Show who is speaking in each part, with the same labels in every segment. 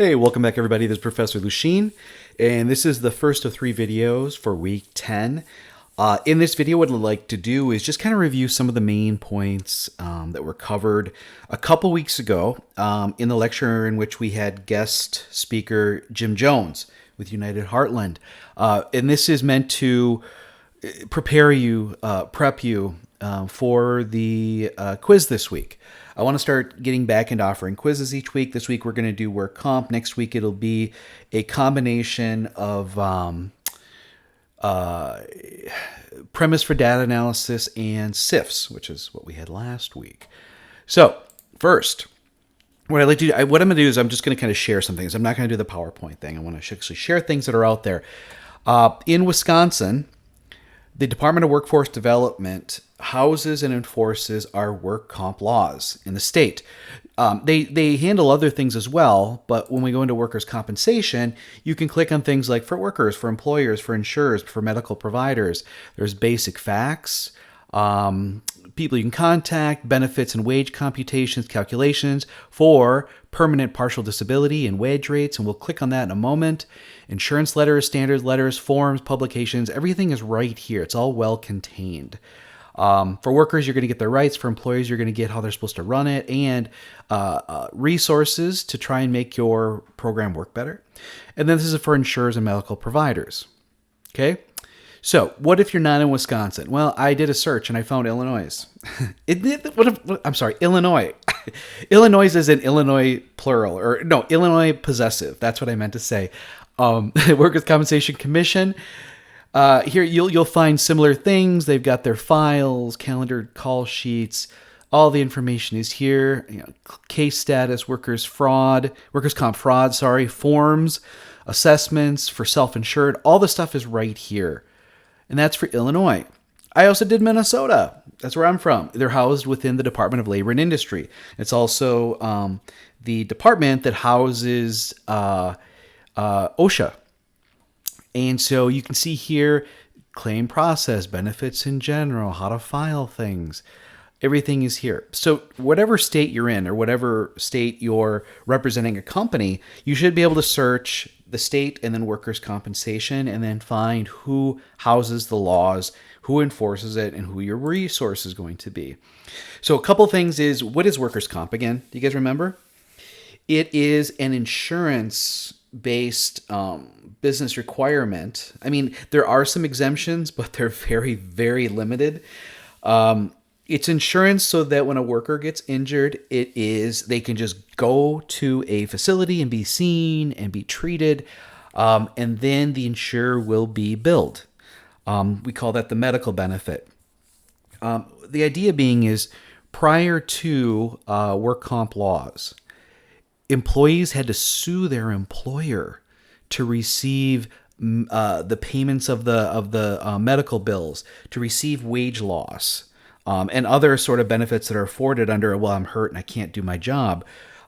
Speaker 1: Hey, welcome back everybody. This is Professor Luchin, and this is the first of 3 videos for week 10. In this video, what I'd like to do is just kind of review some of the main points that were covered a couple weeks ago in the lecture in which we had guest speaker Jim Jones with United Heartland. And this is meant to prep you for the quiz this week. I want to start getting back into offering quizzes each week. This week we're going to do work comp. Next week it'll be a combination of premise for data analysis and SIFs, which is what we had last week. So first, what I'm going to do is I'm just going to kind of share some things. I'm not going to do the PowerPoint thing. I want to actually share things that are out there. In Wisconsin, the Department of Workforce Development houses and enforces our work comp laws in the state. They handle other things as well, but when we go into workers' compensation, you can click on things like for workers, for employers, for insurers, for medical providers. There's basic facts, people you can contact, benefits and wage computations, calculations for permanent partial disability and wage rates, and we'll click on that in a moment. Insurance letters, standard letters, forms, publications, everything is right here. It's all well contained. For workers, you're going to get their rights. For employees, you're going to get how they're supposed to run it and resources to try and make your program work better. And then this is for insurers and medical providers. Okay? So, what if you're not in Wisconsin? Well, I did a search and I found Illinois. Illinois. Illinois is an Illinois plural, or no, Illinois possessive. That's what I meant to say. Workers' Compensation Commission. Here you'll find similar things. They've got their files, calendar call sheets. All the information is here. Case status, workers' comp fraud, forms, assessments for self-insured. All the stuff is right here. And that's for Illinois. I also did Minnesota. That's where I'm from. They're housed within the Department of Labor and Industry. It's also the department that houses OSHA. And so you can see here, claim process, benefits in general, how to file things. Everything is here. So whatever state you're in or whatever state you're representing a company, you should be able to search the state and then workers' compensation and then find who houses the laws, who enforces it, and who your resource is going to be. So a couple things is, what is workers' comp again? Do you guys remember? It is an insurance-based business requirement. I mean, there are some exemptions, but they're very, very limited. It's insurance so that when a worker gets injured, they can just go to a facility and be seen and be treated, and then the insurer will be billed. We call that the medical benefit. The idea being is prior to work comp laws, employees had to sue their employer to receive the payments of the medical bills, to receive wage loss, and other sort of benefits that are afforded under, well, I'm hurt and I can't do my job.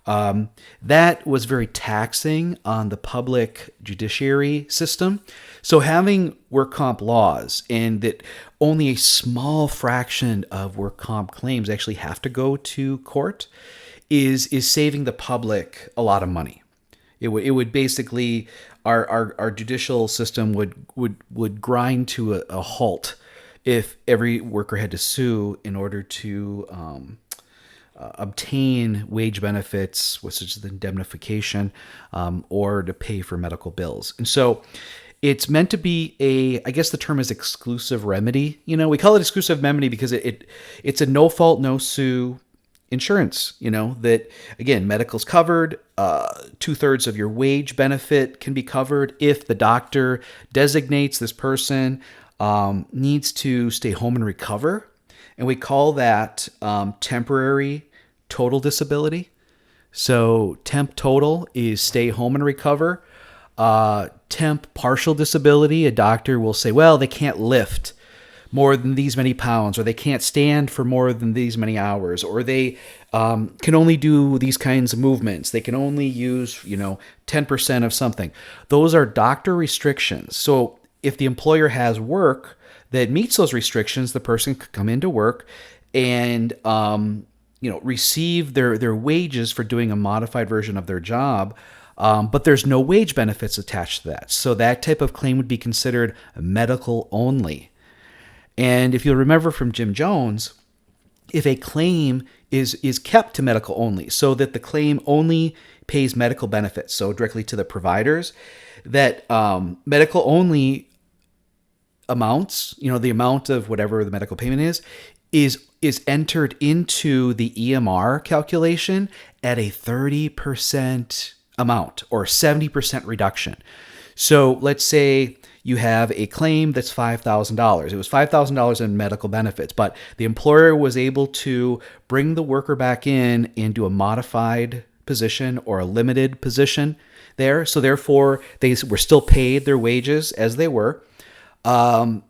Speaker 1: That was very taxing on the public judiciary system. So having work comp laws and that only a small fraction of work comp claims actually have to go to court is saving the public a lot of money. It would basically, our judicial system would grind to a halt if every worker had to sue in order to obtain wage benefits, such as the indemnification, or to pay for medical bills. And so it's meant to be I guess the term is exclusive remedy. We call it exclusive remedy because it's a no fault, no sue insurance, that, again, medical's covered, 2/3 of your wage benefit can be covered if the doctor designates this person needs to stay home and recover. And we call that temporary total disability. So temp total is stay home and recover. Temp partial disability, a doctor will say, well, they can't lift more than these many pounds, or they can't stand for more than these many hours, or they can only do these kinds of movements. They can only use, 10% of something. Those are doctor restrictions. So if the employer has work that meets those restrictions, the person could come into work and, receive their wages for doing a modified version of their job But there's no wage benefits attached to that. So that type of claim would be considered medical only. And if you'll remember from Jim Jones, if a claim is kept to medical only, so that the claim only pays medical benefits, so directly to the providers, that medical only amounts, the amount of whatever the medical payment is entered into the EMR calculation at a 30% amount or 70% reduction. So let's say you have a claim that's $5,000. It was $5,000 in medical benefits, but the employer was able to bring the worker back in and do a modified position or a limited position there. So therefore, they were still paid their wages as they were, and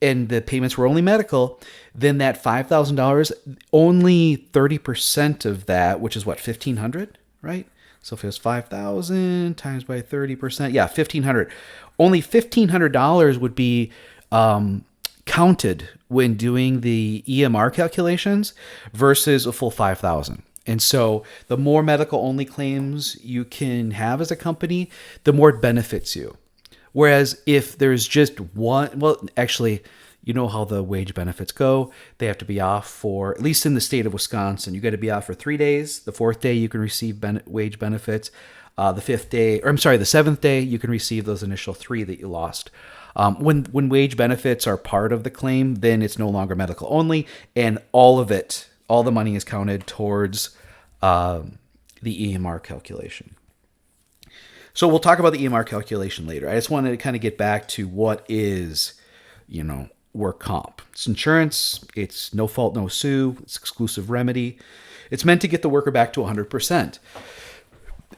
Speaker 1: the payments were only medical. Then that $5,000, only 30% of that, which is what, $1,500, right? So if it was 5,000 times by 30%, yeah, 1,500. Only $1,500 would be counted when doing the EMR calculations versus a full 5,000. And so the more medical only claims you can have as a company, the more it benefits you. Whereas if there's just one, well, actually, you know how the wage benefits go. They have to be off for, at least in the state of Wisconsin, you got to be off for 3 days. The fourth day, you can receive wage benefits. The seventh day, you can receive those initial 3 that you lost. When wage benefits are part of the claim, then it's no longer medical only, and all the money is counted towards the EMR calculation. So we'll talk about the EMR calculation later. I just wanted to kind of get back to what is, work comp. It's insurance. It's no fault, no sue. It's exclusive remedy. It's meant to get the worker back to 100%.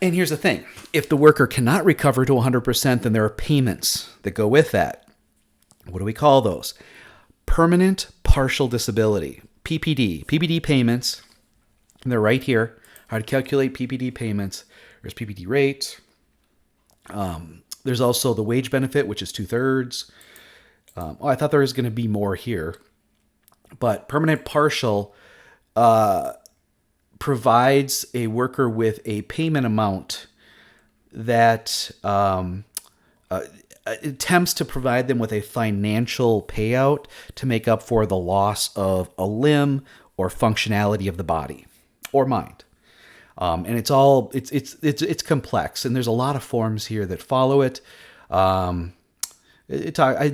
Speaker 1: And here's the thing. If the worker cannot recover to 100%, then there are payments that go with that. What do we call those? Permanent partial disability, PPD. PPD payments, and they're right here. How to calculate PPD payments. There's PPD rate. There's also the wage benefit, which is 2/3. I thought there was going to be more here. But permanent partial provides a worker with a payment amount that attempts to provide them with a financial payout to make up for the loss of a limb or functionality of the body or mind. And it's complex, and there's a lot of forms here that follow it.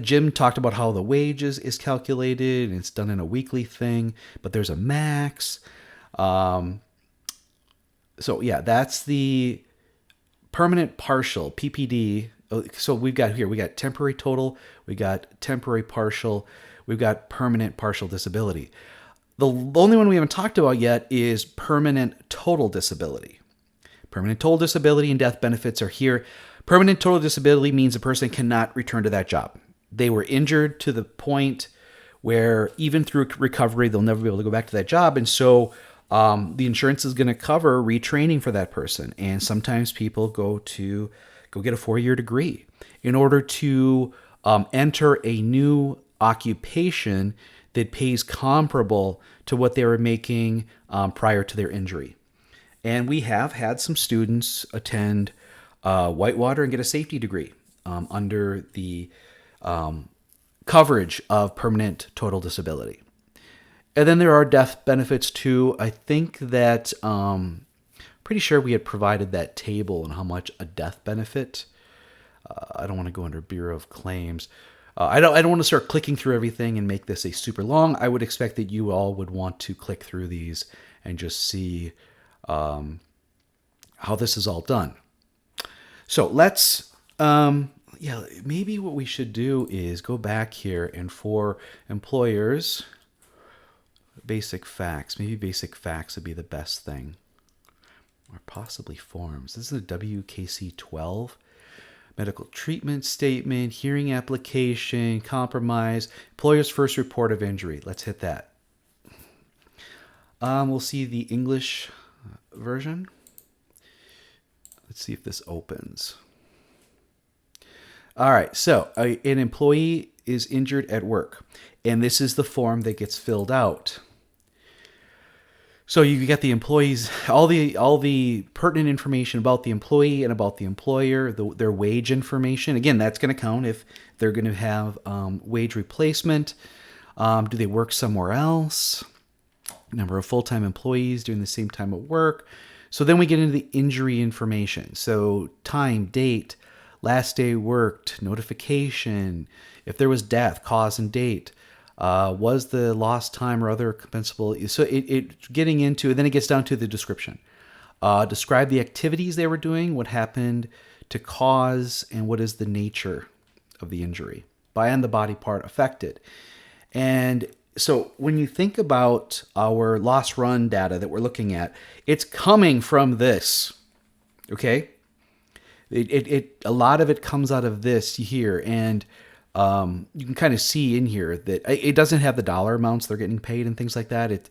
Speaker 1: Jim talked about how the wages is calculated, and it's done in a weekly thing, but there's a max. So yeah, that's the permanent partial, PPD. So we got temporary total, we got temporary partial, we've got permanent partial disability. The only one we haven't talked about yet is permanent total disability. Permanent total disability and death benefits are here. Permanent total disability means a person cannot return to that job. They were injured to the point where even through recovery, they'll never be able to go back to that job. And so the insurance is going to cover retraining for that person. And sometimes people go get a 4-year degree in order to enter a new occupation that pays comparable to what they were making prior to their injury. And we have had some students attend Whitewater and get a safety degree under the coverage of permanent total disability. And then there are death benefits too. I think that pretty sure we had provided that table on how much a death benefit. I don't want to go under Bureau of Claims. I don't want to start clicking through everything and make this a super long. I would expect that you all would want to click through these and just see how this is all done. So let's, maybe what we should do is go back here, and for employers, basic facts. Maybe basic facts would be the best thing. Or possibly forms. This is a WKC 12. Medical treatment statement, hearing application, compromise, employer's first report of injury. Let's hit that. We'll see the English version. Let's see if this opens. All right, so an employee is injured at work, and this is the form that gets filled out. So you get the employees, all the pertinent information about the employee and about the employer, their wage information. Again, that's going to count if they're going to have wage replacement. Do they work somewhere else? Number of full-time employees during the same time of work. So then we get into the injury information. So time, date, last day worked, notification, if there was death, cause and date. Was the lost time or other compensable? So it getting into, and then it gets down to the description. Describe the activities they were doing, what happened to cause, and what is the nature of the injury and the body part affected. And so when you think about our loss run data that we're looking at, it's coming from this, okay? It a lot of it comes out of this here, and you can kind of see in here that it doesn't have the dollar amounts they're getting paid and things like that.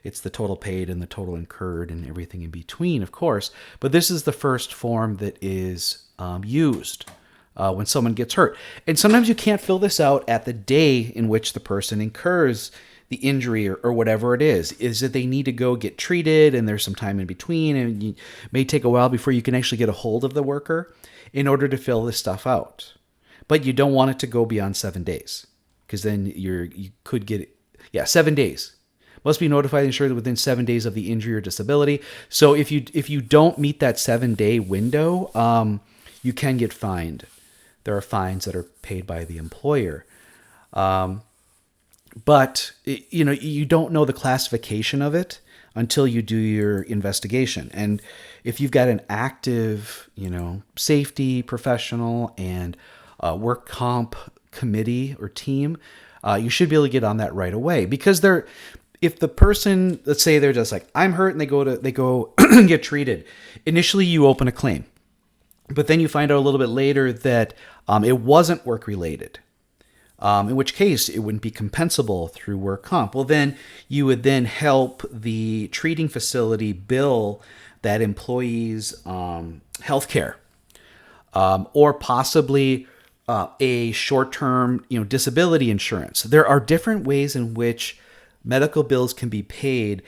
Speaker 1: It's the total paid and the total incurred and everything in between, of course. But this is the first form that is used when someone gets hurt. And sometimes you can't fill this out at the day in which the person incurs the injury or whatever it is that they need to go get treated, and there's some time in between, and it may take a while before you can actually get a hold of the worker in order to fill this stuff out. But you don't want it to go beyond 7 days, because then you could get 7 days. Must be notified and insured within 7 days of the injury or disability. So if you don't meet that 7-day window, you can get fined. There are fines that are paid by the employer. But you don't know the classification of it until you do your investigation. And if you've got an active, safety professional and work comp committee or team, you should be able to get on that right away. Because if the person, let's say they're just like, I'm hurt, and they go get treated. Initially, you open a claim, but then you find out a little bit later that it wasn't work related. In which case it wouldn't be compensable through work comp. Well, then you would then help the treating facility bill that employee's health care, or possibly a short-term disability insurance. There are different ways in which medical bills can be paid,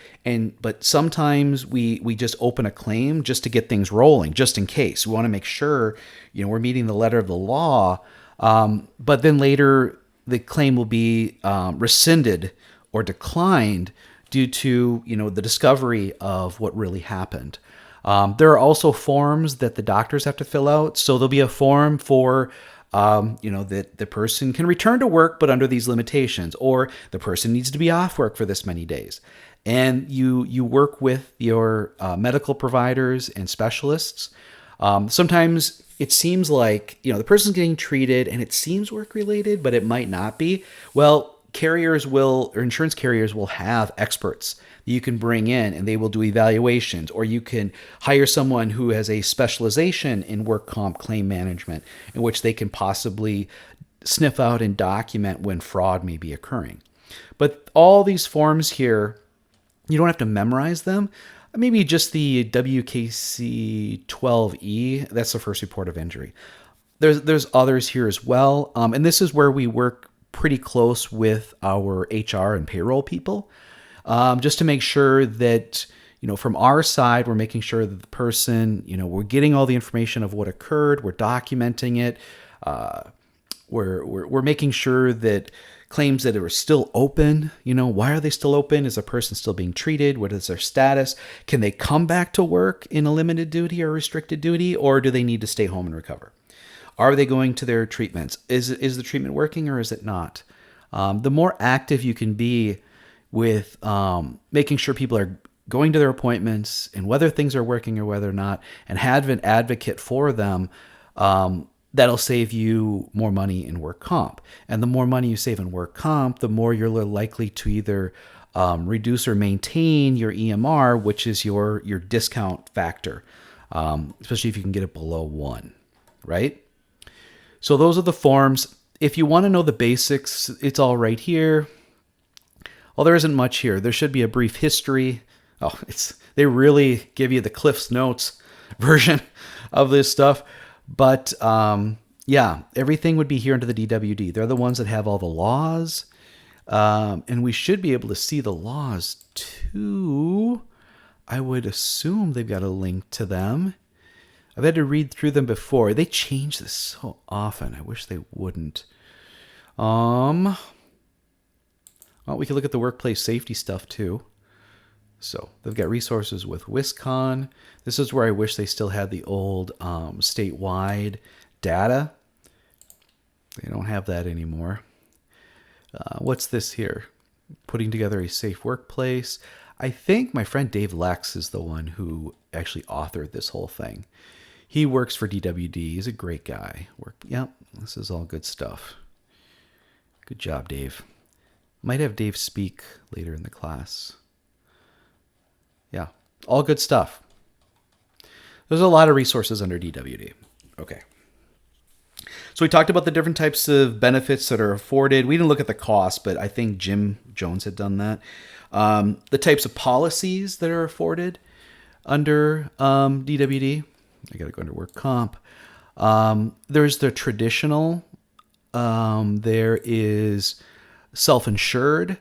Speaker 1: but sometimes we just open a claim just to get things rolling, just in case. We want to make sure we're meeting the letter of the law. But then later the claim will be rescinded or declined due to the discovery of what really happened. There are also forms that the doctors have to fill out. So there'll be a form for that the person can return to work, but under these limitations, or the person needs to be off work for this many days. And you work with your medical providers and specialists. Sometimes it seems like, the person's getting treated and it seems work related, but it might not be. Well, insurance carriers will have experts that you can bring in, and they will do evaluations, or you can hire someone who has a specialization in work comp claim management, in which they can possibly sniff out and document when fraud may be occurring. But all these forms here, you don't have to memorize them. Maybe just the WKC 12E, that's the first report of injury. There's others here as well. And this is where we work pretty close with our HR and payroll people, just to make sure that, from our side, we're making sure that the person, we're getting all the information of what occurred, we're documenting it, we're making sure that claims that are still open, why are they still open? Is a person still being treated? What is their status? Can they come back to work in a limited duty or restricted duty, or do they need to stay home and recover? Are they going to their treatments? Is the treatment working, or is it not? The more active you can be with making sure people are going to their appointments and whether things are working or whether not, and have an advocate for them, that'll save you more money in work comp. And the more money you save in work comp, the more you're likely to either reduce or maintain your EMR, which is your discount factor, especially if you can get it below 1, right? So those are the forms. If you want to know the basics, it's all right here. Well, there isn't much here. There should be a brief history. They really give you the Cliff's Notes version of this stuff. But everything would be here under the DWD. They're the ones that have all the laws. And we should be able to see the laws too. I would assume they've got a link to them. I've had to read through them before. They change this so often. I wish they wouldn't. Well, we can look at the workplace safety stuff too. So they've got resources with Wiscon. This is where I wish they still had the old statewide data. They don't have that anymore. What's this here? Putting together a safe workplace. I think my friend Dave Lex is the one who actually authored this whole thing. He works for DWD. He's a great guy. Yep, this is all good stuff. Good job, Dave. Might have Dave speak later in the class. Yeah, all good stuff. There's a lot of resources under DWD. Okay. So we talked about the different types of benefits that are afforded. We didn't look at the cost, but I think Jim Jones had done that. The types of policies that are afforded under DWD. I got to go under work comp. There's the traditional. There is self-insured.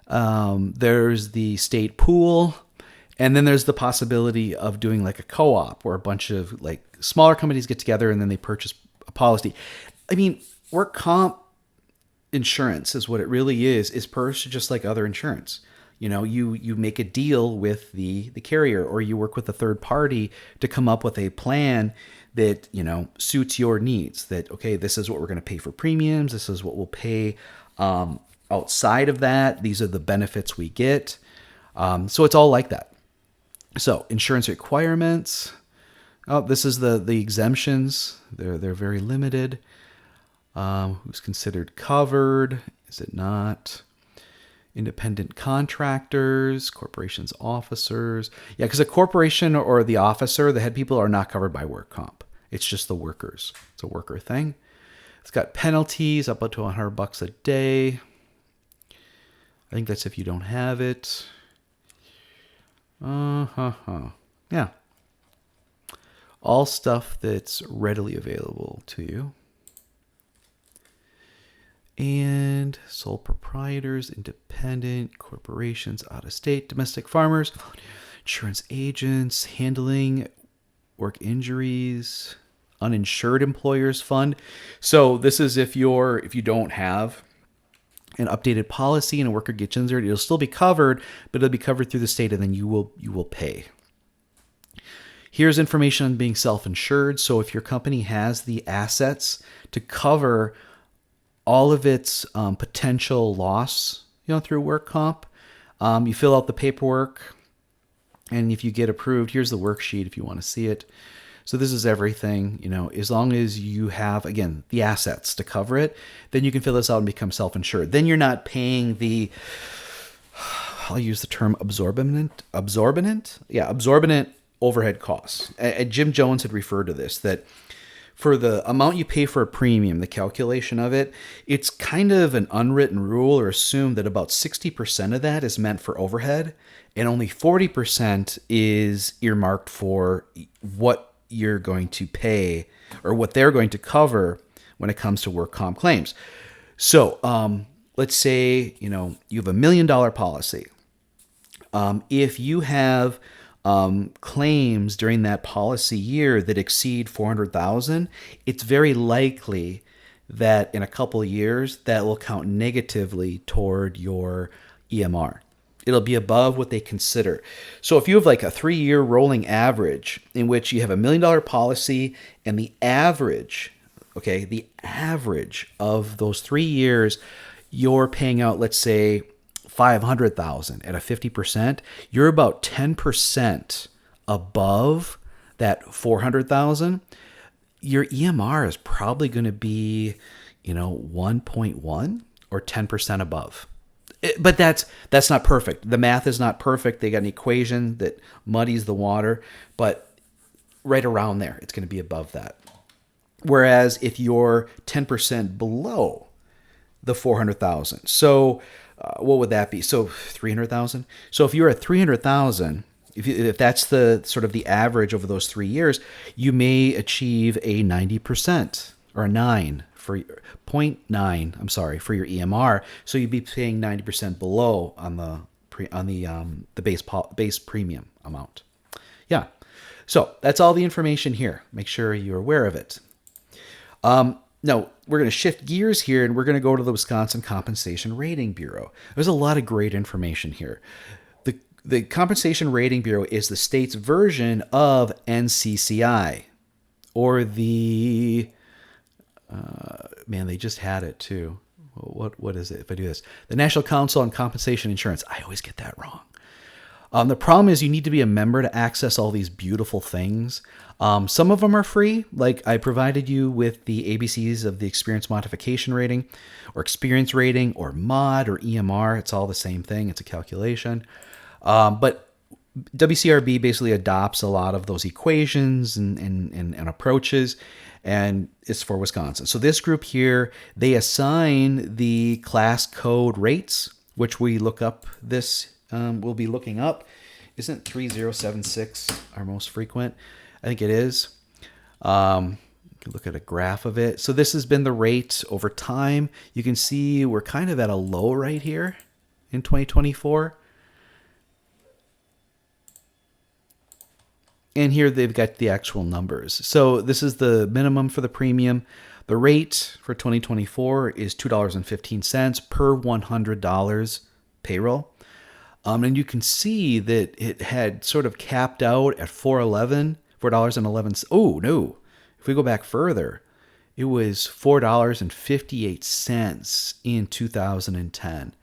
Speaker 1: There's the state pool. And then there's the possibility of doing like a co-op where a bunch of like smaller companies get together and then they purchase a policy. I mean, work comp insurance is what it really is purchased just like other insurance. You know, you make a deal with the carrier, or you work with a third party to come up with a plan that, you know, suits your needs. That, okay, this is what we're going to pay for premiums. This is what we'll pay outside of that. These are the benefits we get. So it's all like that. So insurance requirements. Oh, this is the exemptions. They're very limited. Who's considered covered? Is it not? Independent contractors, corporations, officers. Yeah, because a corporation or the officer, the head people, are not covered by work comp. It's just the workers. It's a worker thing. It's got penalties up to $100 a day. I think that's if you don't have it. Yeah. All stuff that's readily available to you. And sole proprietors, independent corporations, out-of-state, domestic farmers, insurance agents, handling work injuries, uninsured employers fund. So this is if you don't have an updated policy and a worker gets injured, it'll still be covered, but it'll be covered through the state, and then you will pay. Here's information on being self-insured. So if your company has the assets to cover all of its potential loss, through work comp, you fill out the paperwork, and if you get approved, here's the worksheet if you want to see it. So this is everything, as long as you have, again, the assets to cover it, then you can fill this out and become self-insured. Then you're not paying I'll use the term absorbent overhead costs. And Jim Jones had referred to this, that for the amount you pay for a premium, the calculation of it, it's kind of an unwritten rule or assumed that about 60% of that is meant for overhead and only 40% is earmarked for what you're going to pay or what they're going to cover when it comes to work comp claims. So let's say, you have $1 million policy. If you have claims during that policy year that exceed 400,000, it's very likely that in a couple of years that will count negatively toward your EMR. It'll be above what they consider. So if you have like a 3-year rolling average in which you have $1 million policy and the average of those 3 years, you're paying out, let's say, 500,000 at a 50%, you're about 10% above that 400,000. Your EMR is probably going to be, 1.1 or 10% above. But that's not perfect. The math is not perfect. They got an equation that muddies the water, but right around there, it's going to be above that. Whereas if you're 10% below the 400,000, so what would that be? So 300,000. So if you're at 300,000, if that's the sort of the average over those 3 years, you may achieve a 90% or a 0.9, for your EMR. So you'd be paying 90% below on the base premium amount. Yeah. So that's all the information here. Make sure you're aware of it. Now, we're going to shift gears here, and we're going to go to the Wisconsin Compensation Rating Bureau. There's a lot of great information here. The Compensation Rating Bureau is the state's version of NCCI, or the they just had it too. What is it? If I do this, the National Council on Compensation Insurance. I always get that wrong. The problem is you need to be a member to access all these beautiful things. Some of them are free, like I provided you with the ABCs of the Experience Modification Rating, or Experience Rating, or MOD, or EMR. It's all the same thing. It's a calculation. But WCRB basically adopts a lot of those equations and approaches, and it's for Wisconsin. So this group here, they assign the class code rates, which we look up this. We'll be looking up. Isn't 3076 our most frequent? I think it is. You can look at a graph of it. So this has been the rate over time. You can see we're kind of at a low right here in 2024. And here they've got the actual numbers. So this is the minimum for the premium. The rate for 2024 is $2.15 per $100 payroll. And you can see that it had sort of capped out at $4.11. Oh, no. If we go back further, it was $4.58 in 2010.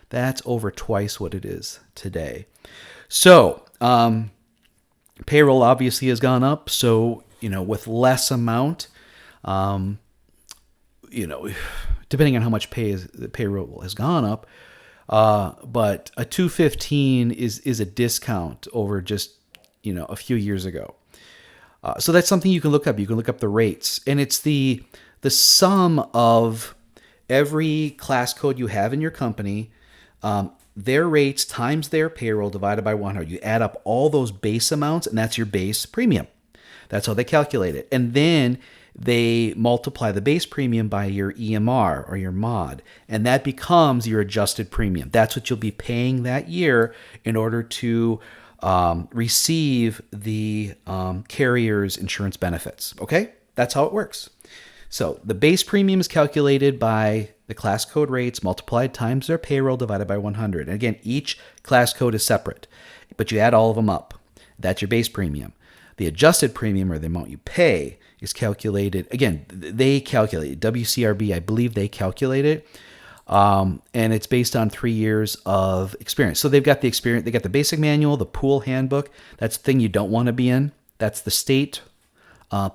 Speaker 1: That's over twice what it is today. So, payroll obviously has gone up. So, with less amount, depending on how much the payroll has gone up, but a $2.15 is a discount over just, a few years ago. So that's something you can look up. You can look up the rates, and it's the sum of every class code you have in your company, their rates times their payroll divided by 100. You add up all those base amounts, and that's your base premium. That's how they calculate it. And then they multiply the base premium by your EMR or your MOD, and that becomes your adjusted premium. That's what you'll be paying that year in order to receive the carrier's insurance benefits. Okay? That's how it works. So the base premium is calculated by the class code rates multiplied times their payroll divided by 100. And again, each class code is separate, but you add all of them up. That's your base premium. The adjusted premium, or the amount you pay, is calculated. Again, they calculate it. WCRB, I believe they calculate it. And it's based on 3 years of experience. So they've got the experience. They got the basic manual, the pool handbook. That's the thing you don't want to be in. That's the state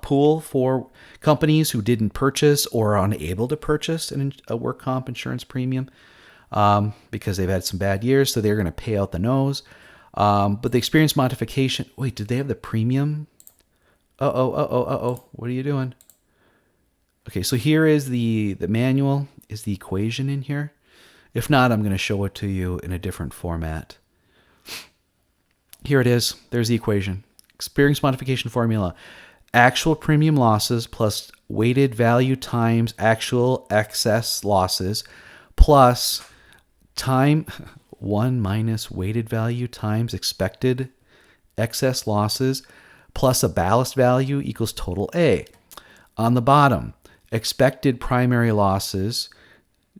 Speaker 1: pool for companies who didn't purchase or are unable to purchase a work comp insurance premium because they've had some bad years. So they're going to pay out the nose. But the experience modification, wait, did they have the premium? What are you doing? Okay, so here is the manual. Is the equation in here? If not, I'm going to show it to you in a different format. Here it is. There's the equation. Experience modification formula. Actual premium losses plus weighted value times actual excess losses plus time 1 minus weighted value times expected excess losses plus a ballast value equals total A. On the bottom, expected primary losses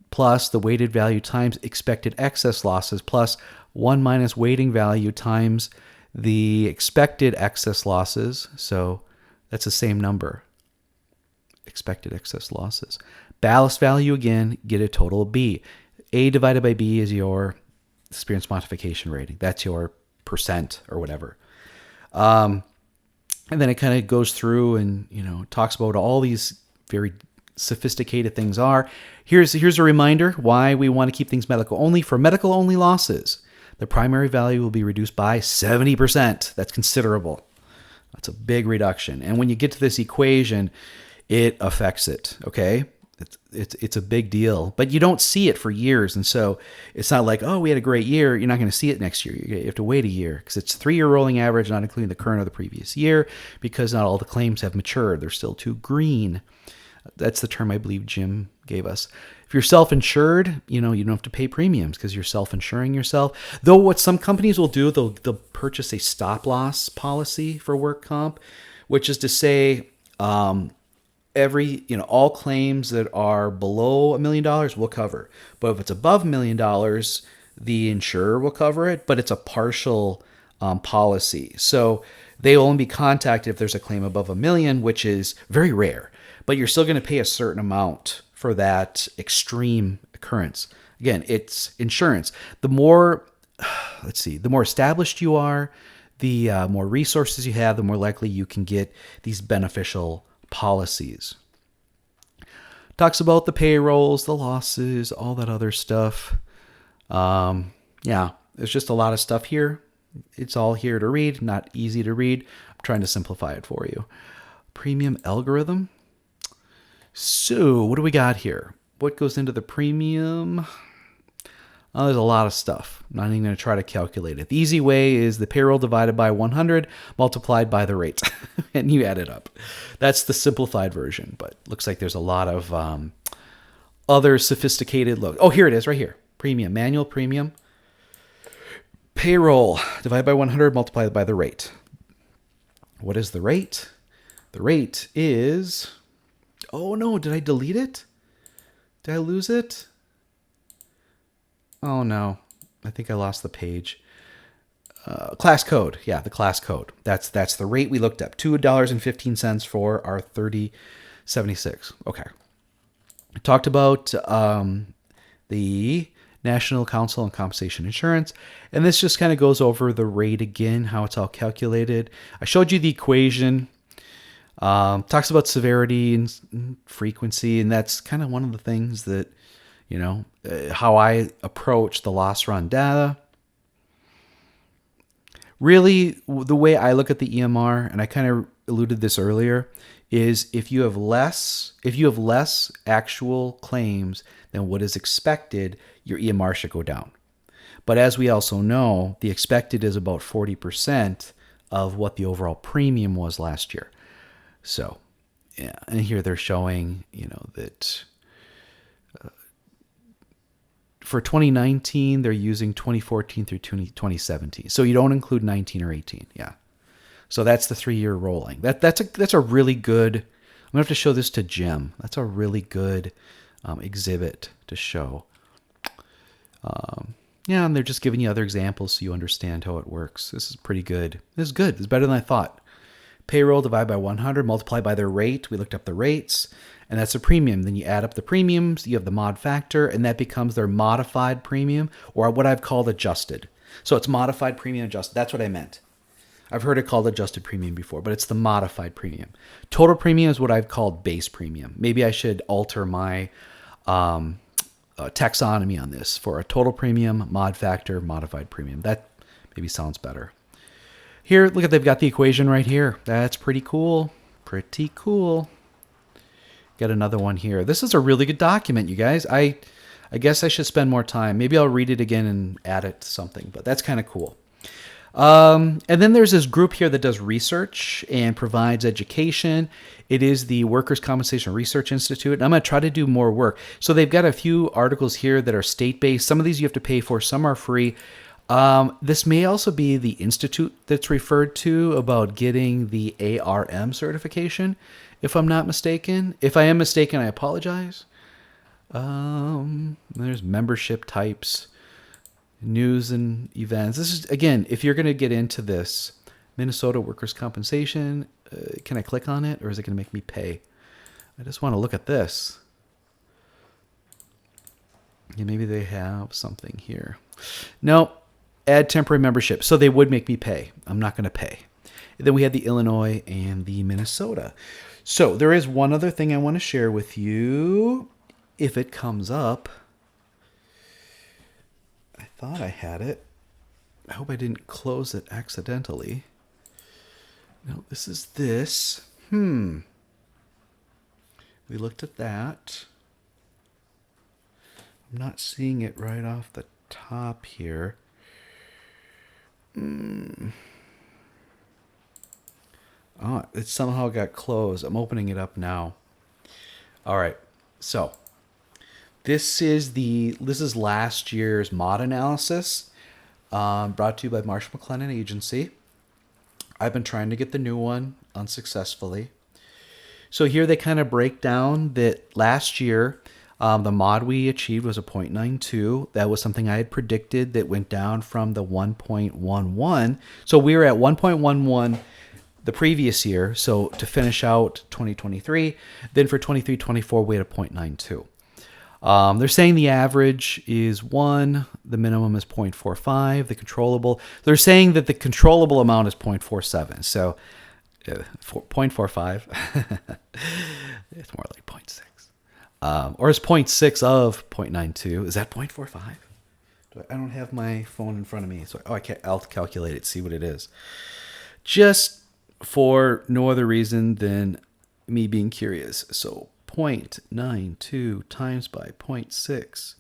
Speaker 1: plus the weighted value times expected excess losses plus 1 minus weighting value times the expected excess losses. So that's the same number. Expected excess losses. Ballast value again, get a total of B. A divided by B is your experience modification rating. That's your percent or whatever. And then it kind of goes through and, talks about all these very sophisticated things are. Here's a reminder why we want to keep things medical only. For medical only losses, the primary value will be reduced by 70%. That's considerable. That's a big reduction. And when you get to this equation, it affects it. Okay. It's a big deal, but you don't see it for years. And so it's not like, oh, we had a great year. You're not going to see it next year. You have to wait a year because it's 3-year rolling average, not including the current or the previous year, because not all the claims have matured. They're still too green. That's the term I believe Jim gave us. If you're self-insured, you don't have to pay premiums because you're self-insuring yourself. Though what some companies will do, they'll purchase a stop-loss policy for work comp, which is to say, all claims that are below $1 million will cover. But if it's above $1 million, the insurer will cover it, but it's a partial policy. So they will only be contacted if there's a claim above $1 million, which is very rare. But you're still going to pay a certain amount for that extreme occurrence. Again, it's insurance. The more established you are, the more resources you have, the more likely you can get these beneficial policies. Talks about the payrolls, the losses, all that other stuff. There's just a lot of stuff here. It's all here to read, not easy to read. I'm trying to simplify it for you. Premium algorithm. So what do we got here? What goes into the premium? Oh, there's a lot of stuff. I'm not even going to try to calculate it. The easy way is the payroll divided by 100 multiplied by the rate, and you add it up. That's the simplified version, but looks like there's a lot of other sophisticated look. Oh, here it is right here. Premium, manual premium. Payroll divided by 100 multiplied by the rate. What is the rate? The rate is... Oh no, did I delete it? Did I lose it? Oh no, I think I lost the page. Class code. Yeah, the class code. That's the rate we looked up. $2.15 for our 3076. Okay. I talked about the National Council on Compensation Insurance, and this just kind of goes over the rate again, how it's all calculated. I showed you the equation. Talks about severity and frequency, and that's kind of one of the things that, how I approach the loss run data. Really, the way I look at the EMR, and I kind of alluded this earlier, is if you have less actual claims than what is expected, your EMR should go down. But as we also know, the expected is about 40% of what the overall premium was last year. So, yeah, and here they're showing, that for 2019, they're using 2014 through 2017. So you don't include 19 or 18. Yeah. So that's the 3-year rolling. That's a really good, I'm going to have to show this to Jim. That's a really good exhibit to show. And they're just giving you other examples so you understand how it works. This is pretty good. This is good. It's better than I thought. Payroll divided by 100, multiplied by their rate. We looked up the rates, and that's a premium. Then you add up the premiums, you have the mod factor, and that becomes their modified premium, or what I've called adjusted. So it's modified premium adjusted. That's what I meant. I've heard it called adjusted premium before, but it's the modified premium. Total premium is what I've called base premium. Maybe I should alter my taxonomy on this for a total premium, mod factor, modified premium. That maybe sounds better. Here, look at, they've got the equation right here. That's pretty cool. Pretty cool. Got another one here. This is a really good document, you guys. I guess I should spend more time. Maybe I'll read it again and add it to something, but that's kind of cool. And then there's this group here that does research and provides education. It is the Workers' Compensation Research Institute. And I'm going to try to do more work. So they've got a few articles here that are state-based. Some of these you have to pay for. Some are free. This may also be the institute that's referred to about getting the ARM certification, if I'm not mistaken. If I am mistaken, I apologize. There's membership types, news and events. This is, again, if you're going to get into this, Minnesota Workers' Compensation, can I click on it, or is it going to make me pay? I just want to look at this. Yeah, maybe they have something here. No. Add temporary membership. So they would make me pay. I'm not going to pay. And then we had the Illinois and the Minnesota. So there is one other thing I want to share with you. If it comes up. I thought I had it. I hope I didn't close it accidentally. No, this is this. We looked at that. I'm not seeing it right off the top here. Oh, it somehow got closed. I'm opening it up now. All right. So This is last year's mod analysis, brought to you by Marsh McLennan Agency. I've been trying to get the new one unsuccessfully. So here they kind of break down that last year, the mod we achieved was a 0.92. That was something I had predicted that went down from the 1.11. So we were at 1.11 the previous year. So to finish out 2023, then for 23-24, we had a 0.92. They're saying the average is 1, the minimum is 0.45, the controllable. They're saying that the controllable amount is 0.47. So 0.45. It's more like 0.6. Or is 0.6 of 0.92. Is that 0.45? I don't have my phone in front of me. So I'll calculate it, see what it is. Just for no other reason than me being curious. So 0.92 times by 0.6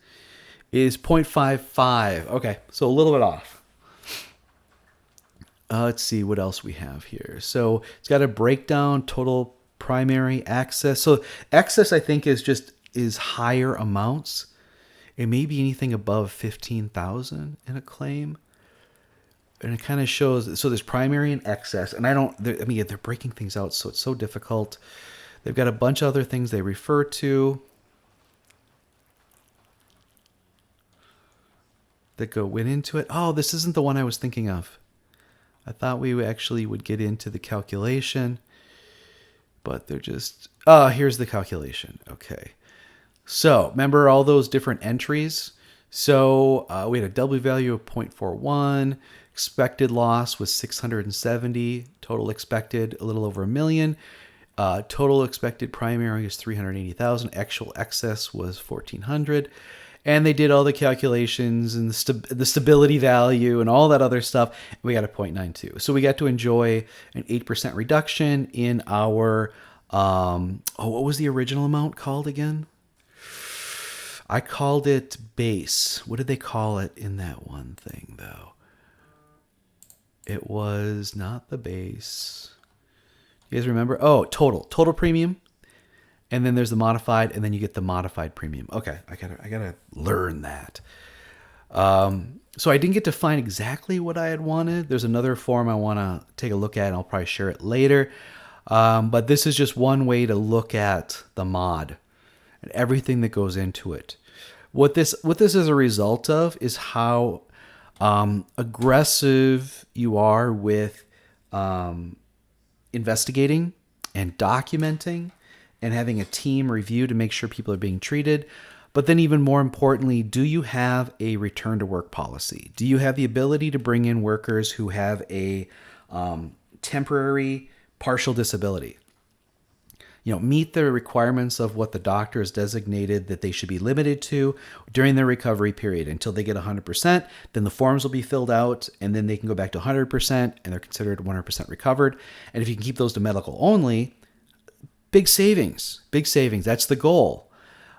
Speaker 1: is 0.55. Okay, so a little bit off. Let's see what else we have here. So it's got a breakdown, total primary access. So excess, I think, is higher amounts. It may be anything above 15,000 in a claim. And it kind of shows, so there's primary and excess. And they're breaking things out, so it's so difficult. They've got a bunch of other things they refer to that went into it. Oh, this isn't the one I was thinking of. I thought we actually would get into the calculation, but they're just, here's the calculation. Okay. So remember all those different entries? So we had a W value of 0.41. Expected loss was 670. Total expected a little over $1 million. Total expected primary is 380,000. Actual excess was 1,400. And they did all the calculations and the stability value and all that other stuff. We got a 0.92. So we got to enjoy an 8% reduction in our, what was the original amount called again? I called it base. What did they call it in that one thing, though? It was not the base. You guys remember? Oh, total premium. And then there's the modified, and then you get the modified premium. Okay, I gotta learn that. So I didn't get to find exactly what I had wanted. There's another form I want to take a look at, and I'll probably share it later. But this is just one way to look at the mod and everything that goes into it. What this is a result of is how aggressive you are with investigating and documenting and having a team review to make sure people are being treated. But then even more importantly, do you have a return to work policy? Do you have the ability to bring in workers who have a temporary partial disability? Meet the requirements of what the doctor has designated that they should be limited to during their recovery period until they get 100%. Then the forms will be filled out, and then they can go back to 100%, and they're considered 100% recovered. And if you can keep those to medical only, big savings. That's the goal.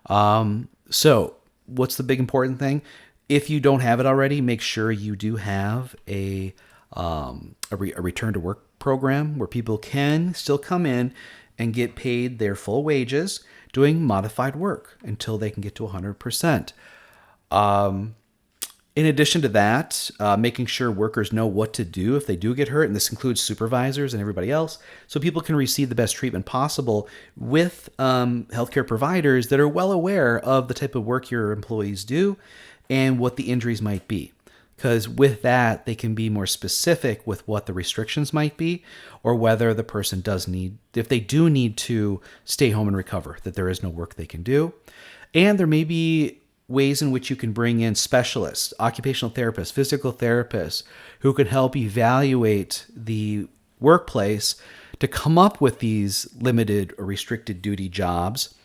Speaker 1: So what's the big important thing? If you don't have it already, make sure you do have a return to work program where people can still come in and get paid their full wages doing modified work until they can get to 100%. In addition to that, making sure workers know what to do if they do get hurt, and this includes supervisors and everybody else, so people can receive the best treatment possible with healthcare providers that are well aware of the type of work your employees do and what the injuries might be. Because with that, they can be more specific with what the restrictions might be, or whether the person does need, if they do need to stay home and recover, that there is no work they can do. And there may be ways in which you can bring in specialists, occupational therapists, physical therapists, who can help evaluate the workplace to come up with these limited or restricted duty jobs,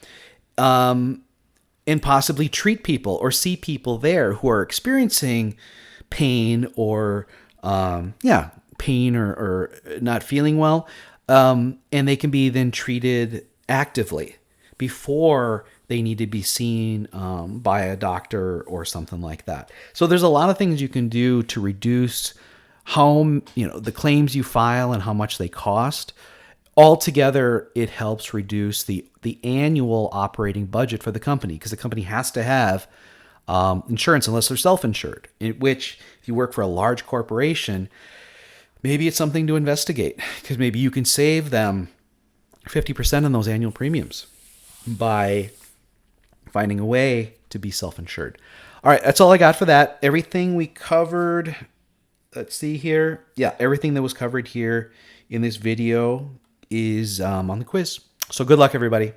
Speaker 1: and possibly treat people or see people there who are experiencing pain or not feeling well, and they can be then treated actively before they need to be seen by a doctor or something like that. So there's a lot of things you can do to reduce the claims you file and how much they cost, altogether, it helps reduce the annual operating budget for the company, because the company has to have insurance unless they're self-insured, in which if you work for a large corporation, maybe it's something to investigate, because maybe you can save them 50% on those annual premiums by finding a way to be self-insured. All right, that's all I got for that. Everything we covered, let's see here. Yeah, everything that was covered here in this video is on the quiz. So good luck, everybody.